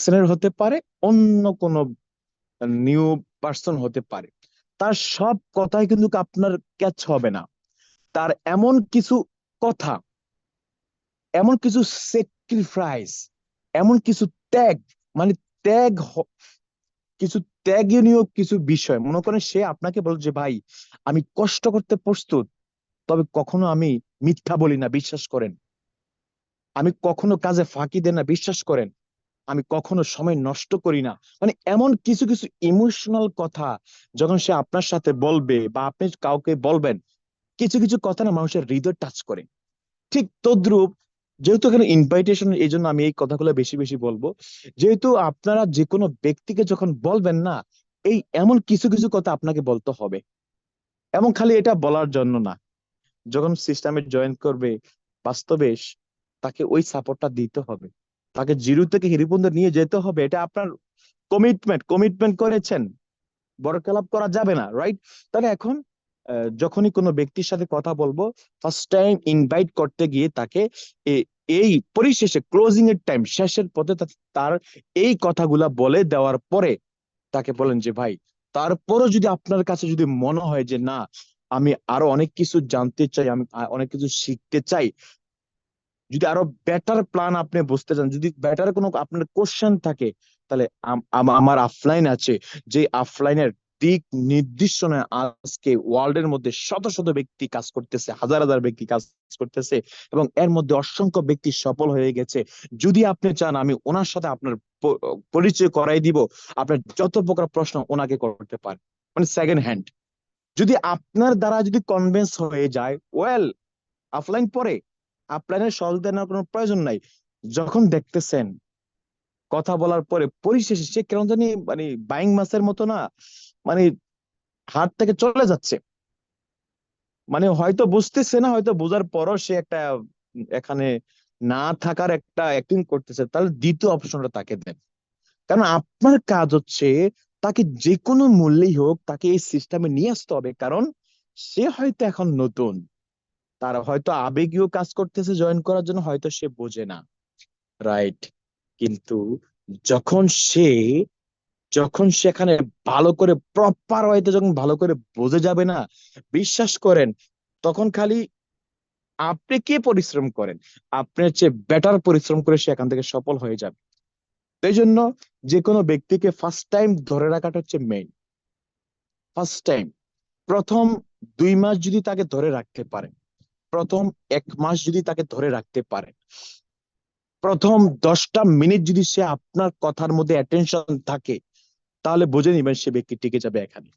পার্সনের হতে পারে, অন্য কোনো নিউ পার্সন হতে পারে। তার সব কথাই কিন্তু আপনার ক্যাচ হবে না। তার কথা, এমন কিছু স্যাক্রিফাইস, এমন কিছু ত্যাগ, মানে ত্যাগ কিছু ত্যাগনীয় কিছু বিষয়, মনে করেন সে আপনাকে বলে যে ভাই আমি কষ্ট করতে প্রস্তুত, তবে কখনো আমি মিথ্যা বলি না, বিশ্বাস করেন। আমি কখনো কাজে ফাঁকি দেই না, বিশ্বাস করেন। আমি কখনো সময় নষ্ট করি না। মানে এমন কিছু কিছু ইমোশনাল কথা যখন সে আপনার সাথে বলবে বা আপনি কাউকে বলবেন, কিছু কিছু কথা না মানুষের হৃদয় টাচ করে। ঠিক তদ্রূপ, যেহেতু এখানে ইনভাইটেশন, এই জন্য আমি এই কথাগুলো বেশি বেশি বলবো। যেহেতু আপনারা যে কোনো ব্যক্তিকে যখন বলবেন না, এই এমন কিছু কিছু কথা আপনাকে বলতে হবে। এবং খালি এটা বলার জন্য না, যখন সিস্টেমে জয়েন করবে, বাস্তবে তাকে ওই সাপোর্টটা দিতে হবে। তাকে জিরো থেকে হিরো পর্যন্ত নিয়ে যেতে হবে। এটা আপনার কমিটমেন্ট। কমিটমেন্ট করেছেন, বড় ক্লাব করা যাবে না, রাইট? তাহলে এখন যখনই কোনো ব্যক্তির সাথে কথা বলবো, ফার্স্ট টাইম ইনভাইট করতে গিয়ে তাকে এই পরিশেষে ক্লোজিং এর টাইম, শেষের পথে তার এই কথাগুলা বলে দেওয়ার পরে তাকে বলেন যে ভাই, তারপরও যদি আপনার কাছে যদি মনে হয় যে না, আমি আরো অনেক কিছু জানতে চাই, আমি অনেক কিছু শিখতে চাই, যদি আরো বেটার প্ল্যান আপনি বুঝতে চান, যদি বেটার কোনো আপনার কোশ্চেন থাকে, তাহলে আমার অফলাইন আছে। যে অফলাইনের দিক নির্দেশনায় আজকে ওয়ার্ল্ডের মধ্যে শত শত ব্যক্তি কাজ করতেছে, হাজার হাজার ব্যক্তি কাজ করতেছে, এবং এর মধ্যে অসংখ্য ব্যক্তি সফল হয়ে গেছে। যদি আপনি চান আমি ওনার সাথে আপনার পরিচয় করাই দিব, আপনার যত প্রকার প্রশ্ন ওনাকে করতে পারেন, মানে সেকেন্ড হ্যান্ড। যদি আপনার দ্বারা যদি কনভিন্স হয়ে যায়, ওয়েল, অফলাইন পরে, অফলাইনের সহযোগিতা নেওয়ার কোনো প্রয়োজন নাই। যখন দেখতেছেন কথা বলার পরে পরিশেষে সে কেন জানি মানে বাইং মাছের মতো না, মানে হাত থেকে চলে যাচ্ছে, মানে হয়তো বুঝতেছে না, হয়তো বোঝার পরও সে একটা এখানে না থাকার একটা অ্যাক্টিং করতেছে, তাহলে দ্বিতীয় অপশনটা তাকে দেন। কারণ আপনার কাজ হচ্ছে তাকে যে কোনো মূল্যেই হোক তাকে এই সিস্টেমে নিয়ে আসতে হবে। কারণ সে হয়তো এখন নতুন, তার হয়তো আবেগীয় কাজ করতেছে জয়েন করার জন্য, হয়তো সে বোঝে না, রাইট? কিন্তু যখন সে যখন সেখানে ভালো করে প্রপার ওয়েতে যখন ভালো করে বোঝে যাবে না, বিশ্বাস করেন, তখন খালি আপনি কি পরিশ্রম করেন, আপনার চেয়ে বেটার পরিশ্রম করে সে এখান থেকে সফল হয়ে যাবে। এই জন্য যে কোনো ব্যক্তিকে ফার্স্ট টাইম ধরে রাখাটা হচ্ছে মেইন। ফার্স্ট টাইম, প্রথম 2 মাস যদি তাকে ধরে রাখতে পারেন, প্রথম 1 মাস যদি তাকে ধরে রাখতে পারেন, প্রথম 10টা মিনিট যদি সে আপনার কথার মধ্যে অ্যাটেনশন থাকে, তাহলে বুঝে নিবেন সে ব্যক্তি টিকে যাবে এখানে।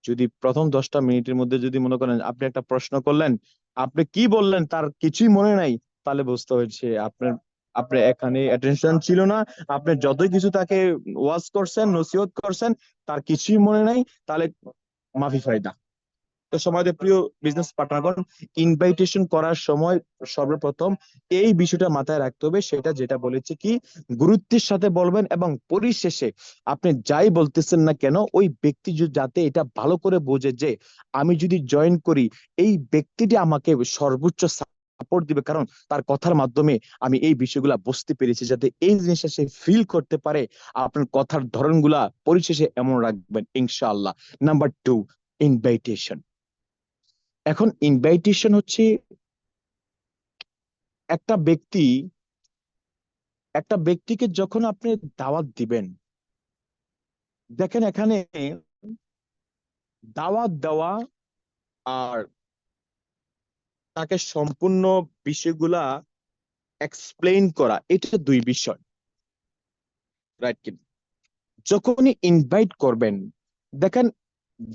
যদি প্রথম 10টা মিনিটের মধ্যে যদি মনে করেন আপনি একটা প্রশ্ন করলেন, আপনি কি বললেন তার কিছুই মনে নাই, তাহলে বুঝতে হচ্ছে আপনার আপনার এখানে অ্যাটেনশন ছিল না। আপনি যতই কিছু তাকে ওয়াজ করছেন, নসিহত করছেন, তার কিছুই মনে নাই, তাহলে মাফি ফায়দা। তো সময় প্রিয় বিজনেস পার্টনারগণ, ইনভাইটেশন করার সময় সর্বপ্রথম এই বিষয়টা মাথায় রাখতে হবে, সেটা যেটা বলেছি কি, গুরুত্বের সাথে বলবেন, এবং পরিশেষে আপনি যাই বলতেছেন না কেন, ওই ব্যক্তি যাতে এটা ভালো করে বোঝে যে আমি যদি জয়েন করি, এই ব্যক্তিটি আমাকে সর্বোচ্চ সাপোর্ট দিবে, কারণ তার কথার মাধ্যমে আমি এই বিষয়গুলা বুঝতে পেরেছি, যাতে এই জিনিসটা সে ফিল করতে পারে। আপনার কথার ধরনগুলা পরিশেষে এমন রাখবেন ইনশাআল্লাহ। Number 2, invitation. এখন ইনভাইটেশন হচ্ছে একটা ব্যক্তি একটা ব্যক্তিকে যখন আপনি দাওয়াত দিবেন, দেখেন এখানে দাওয়াত দেওয়া আর তাকে সম্পূর্ণ বিষয়গুলা এক্সপ্লেইন করা, এটা দুই বিষয়, রাইট? কি যখনই ইনভাইট করবেন, দেখেন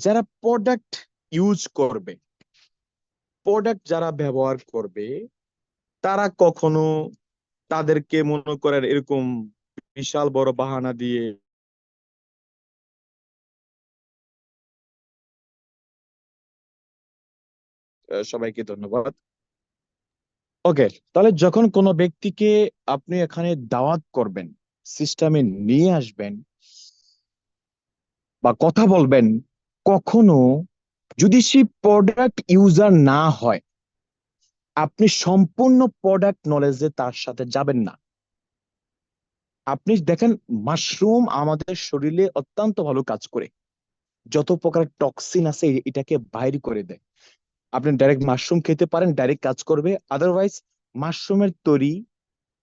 যারা প্রোডাক্ট ইউজ করবে, প্রোডাক্ট যারা ব্যবহার করবে, তারা কখনো তাদেরকে মনে করেন এরকম বিশাল বড় বাহানা দিয়ে। সবাইকে ধন্যবাদ। ওকে, তাহলে যখন কোনো ব্যক্তিকে আপনি এখানে দাওয়াত করবেন, সিস্টেমে নিয়ে আসবেন বা কথা বলবেন, কখনো যদি সে প্রোডাক্ট ইউজার না হয়, আপনি সম্পূর্ণ প্রোডাক্ট নলেজে তার সাথে যাবেন না। আপনি দেখেন, মাশরুম আমাদের শরীরে অত্যন্ত ভালো কাজ করে। যত প্রকার টক্সিন আছে এটাকে বাইর করে দেয়। আপনি ডাইরেক্ট মাশরুম খেতে পারেন, ডাইরেক্ট কাজ করবে। আদারওয়াইজ মাশরুমের তৈরি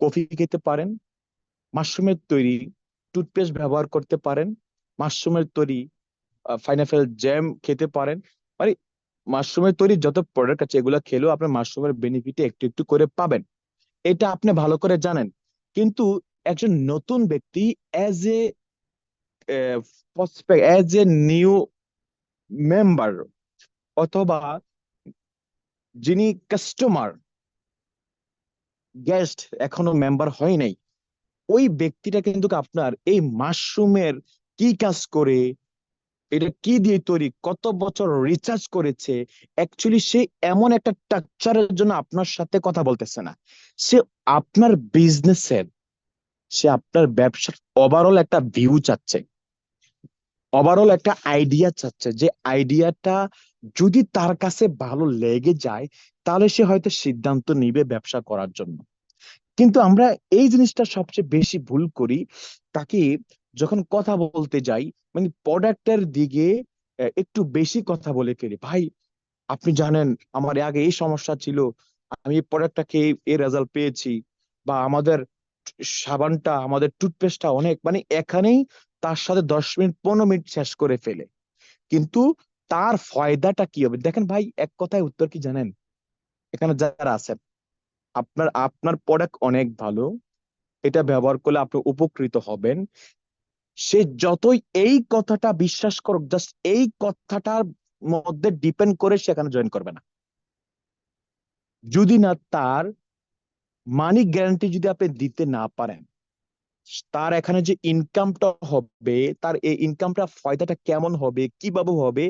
কফি খেতে পারেন, মাশরুমের তৈরি টুথপেস্ট ব্যবহার করতে পারেন, মাশরুমের তৈরি পাইনাপেল জ্যাম খেতে পারেন। মানে মাশরুমের তৈরি যত প্রোডাক্ট আছে এগুলো খেলেও আপনি মাশরুমের বেনিফিট একটু একটু করে পাবেন। এটা আপনি ভালো করে জানেন। কিন্তু একজন নতুন ব্যক্তি, as a as a new member, অথবা যিনি কাস্টমার, গেস্ট, এখনো মেম্বার হয় নাই, ওই ব্যক্তিটা কিন্তু আপনার এই মাশরুমের কি কাজ করে, এটা কি দিয়ে তৈরি, কত বছর রিসার্চ করেছে, অ্যাকচুয়ালি সে এমন একটা স্ট্রাকচারের জন্য আপনার সাথে কথা বলতেছে না। সে আপনার বিজনেসের, সে আপনার ব্যবসার ওভারঅল একটা ভিউ চাচ্ছে, ওভারঅল একটা আইডিয়া চাচ্ছে, যে আইডিয়াটা যদি তার কাছে ভালো লেগে যায় তাহলে সে হয়তো সিদ্ধান্ত নিবে ব্যবসা করার জন্য। কিন্তু আমরা এই জিনিসটা সবচেয়ে বেশি ভুল করি। তাকে যখন কথা বলতে যাই, মানে প্রোডাক্টের দিকে একটু বেশি কথা বলে ফেলি। ভাই, আপনি জানেন আমার আগে এই সমস্যা ছিল, আমি এই প্রোডাক্টটা খেয়ে এই রেজাল্ট পেয়েছি, বা আমাদের সাবানটা, আমাদের টুথপেস্টটা অনেক, মানে এখানেই তার সাথে 10 মিনিট 15 মিনিট শেষ করে ফেলে। কিন্তু তার ফায়দাটা কি হবে দেখেন ভাই, এক কথায় উত্তর কি জানেন? এখানে যারা আছেন, আপনার আপনার প্রোডাক্ট অনেক ভালো, এটা ব্যবহার করলে আপনি উপকৃত হবেন। সে যতই এই কথাটা বিশ্বাস করুক, জাস্ট এই কথাটার মধ্যে ডিপেন্ড করে সেখানে জয়েন করবে না। যদি না তার মানি গ্যারান্টি যদি আপনি দিতে না পারেন, তার এখানে যে ইনকামটা হবে, তার এই ইনকামটা ফয়দাটা কেমন হবে, কিভাবে হবে,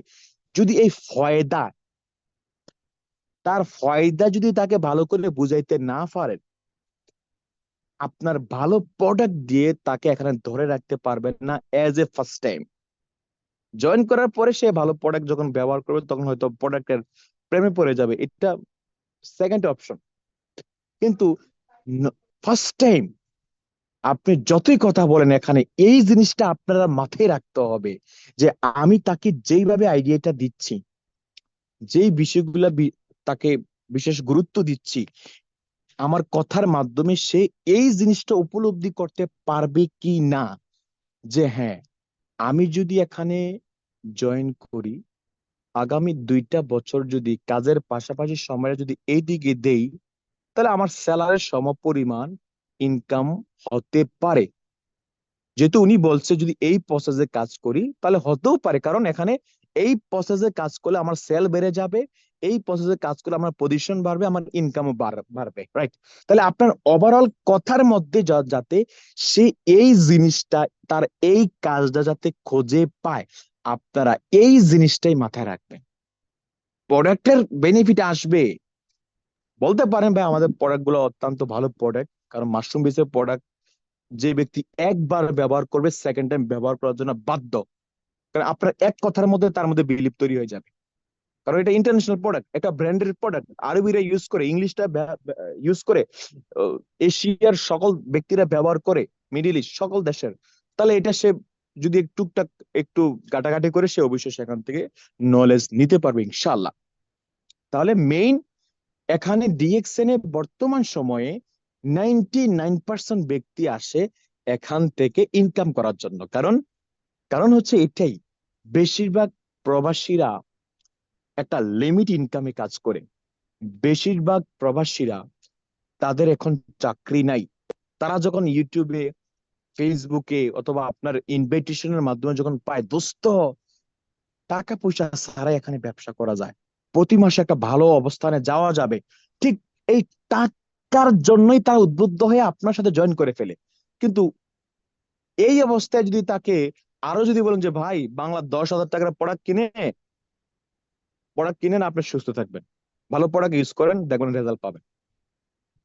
যদি এই ফয়দা, তার ফয়দা যদি তাকে ভালো করে বুঝাইতে না পারেন, আপনার ভালো প্রোডাক্ট দিয়ে তাকে এখানে ধরে রাখতে পারবেন না as a first time. Join করার পরে সে ভালো প্রোডাক্ট যখন ব্যবহার করবে তখন হয়তো প্রোডাক্টের প্রেমে পড়ে যাবে, এটা সেকেন্ড অপশন। কিন্তু ফার্স্ট টাইম আপনি যতই কথা বলেন, এখানে এই জিনিসটা আপনারা মাথায় রাখতে হবে, যে আমি তাকে যেইভাবে আইডিয়াটা দিচ্ছি, যেই বিষয়গুলা তাকে বিশেষ গুরুত্ব দিচ্ছি, আমার কথার মাধ্যমে সে এই জিনিসটা উপলব্ধি করতে পারবে কি না, যে হ্যাঁ, আমি যদি এখানে জয়েন করি, আগামী 2টা বছর যদি কাজের পাশাপাশি সময় যদি এই দিকে দেই, তাহলে আমার স্যালারির সমপরিমাণ ইনকাম হতে পারে। যেহেতু উনি বলছে যদি এই প্রসেসে কাজ করি তাহলে হতেও পারে, কারণ এখানে এই প্রসেসে কাজ করলে আমার সেল বেড়ে যাবে, এই প্রসেসে কাজ করলে আমার পজিশন বাড়বে, আমার ইনকামও বাড়বে, রাইট? তাহলে আপনার ওভারঅল কথার মধ্যে যাতে সে এই জিনিসটা, তার এই কাজটা যাতে খুঁজে পায়, আপনারা এই জিনিসটাই মাথায় রাখবেন। প্রোডাক্টের বেনিফিট আসবে, বলতে পারেন ভাই আমাদের প্রোডাক্ট গুলো অত্যন্ত ভালো প্রোডাক্ট, কারণ মাশরুম বেসের প্রোডাক্ট যে ব্যক্তি একবার ব্যবহার করবে সেকেন্ড টাইম ব্যবহার করার জন্য বাধ্য। কারণ আপনার এক কথার মধ্যে তার মধ্যে বিলিপ তৈরি হয়ে যাবে। কারণ এটা ইন্টারন্যাশনাল প্রোডাক্ট, একটা ব্র্যান্ডেড প্রোডাক্ট, আরবিরা ইউজ করে, ইংলিশটা ইউজ করে, এশিয়ার সকল ব্যক্তিরা ব্যবহার করে, মিডিল ইস্ট সকল দেশের। তাহলে এটা সে যদি টুকটাক একটু ঘাটাঘাটি করে, সে অবশ্যই সেখান থেকে নলেজ নিতে পারবে ইনশাল্লাহ। তাহলে মেইন এখানে ডিএক্সএন এ বর্তমান সময়ে 99% ব্যক্তি আসে এখান থেকে ইনকাম করার জন্য। কারণ কারণ হচ্ছে এটাই, বেশিরভাগ প্রবাসীরা একটা লিমিট ইনকামে কাজ করে। বেশিরভাগ প্রবাসীরা, তাদের এখন চাকরি নাই। তারা যখন ইউটিউবে, ফেসবুকে অথবা আপনার ইনভাইটেশনের মাধ্যমে যখন পায়, দোস্ত টাকা পয়সা ছাড়াই এখানে ব্যবসা করা যায়, প্রতি মাসে একটা ভালো অবস্থানে যাওয়া যাবে, ঠিক এই টাকার জন্যই তারা উদ্বুদ্ধ হয়ে আপনার সাথে জয়েন করে ফেলে। কিন্তু এই অবস্থায় যদি তাকে আরো যদি বলেন যে ভাই বাংলা 10,000 টাকার প্রোডাক্ট কিনেন, আপনি সুস্থ থাকবেন, ভালো প্রোডাক্ট ইউজ করেন, দেখবেন রেজাল্ট পাবেন।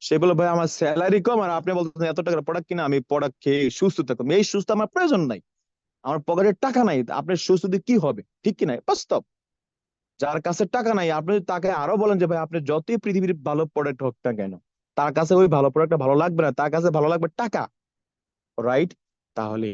সে বলে ভাই আমার স্যালারি কম আর আপনি বলতেছেন এত টাকার প্রোডাক্ট কিনে আমি প্রোডাক্ট খেয়ে সুস্থ থাকবো, এই সুস্থ আমার প্রয়োজন নাই, আমার পকেটে টাকা নাই, আপনার সুস্থ দিয়ে কি হবে? ঠিক কিনা? বাস্তব। যার কাছে টাকা নাই, আপনি তাকে আরো বলেন যে ভাই আপনি যতই পৃথিবীর ভালো প্রোডাক্ট হোক না কেন, তার কাছে ওই ভালো প্রোডাক্টটা ভালো লাগবে না, তার কাছে ভালো লাগবে টাকা। রাইট? তাহলে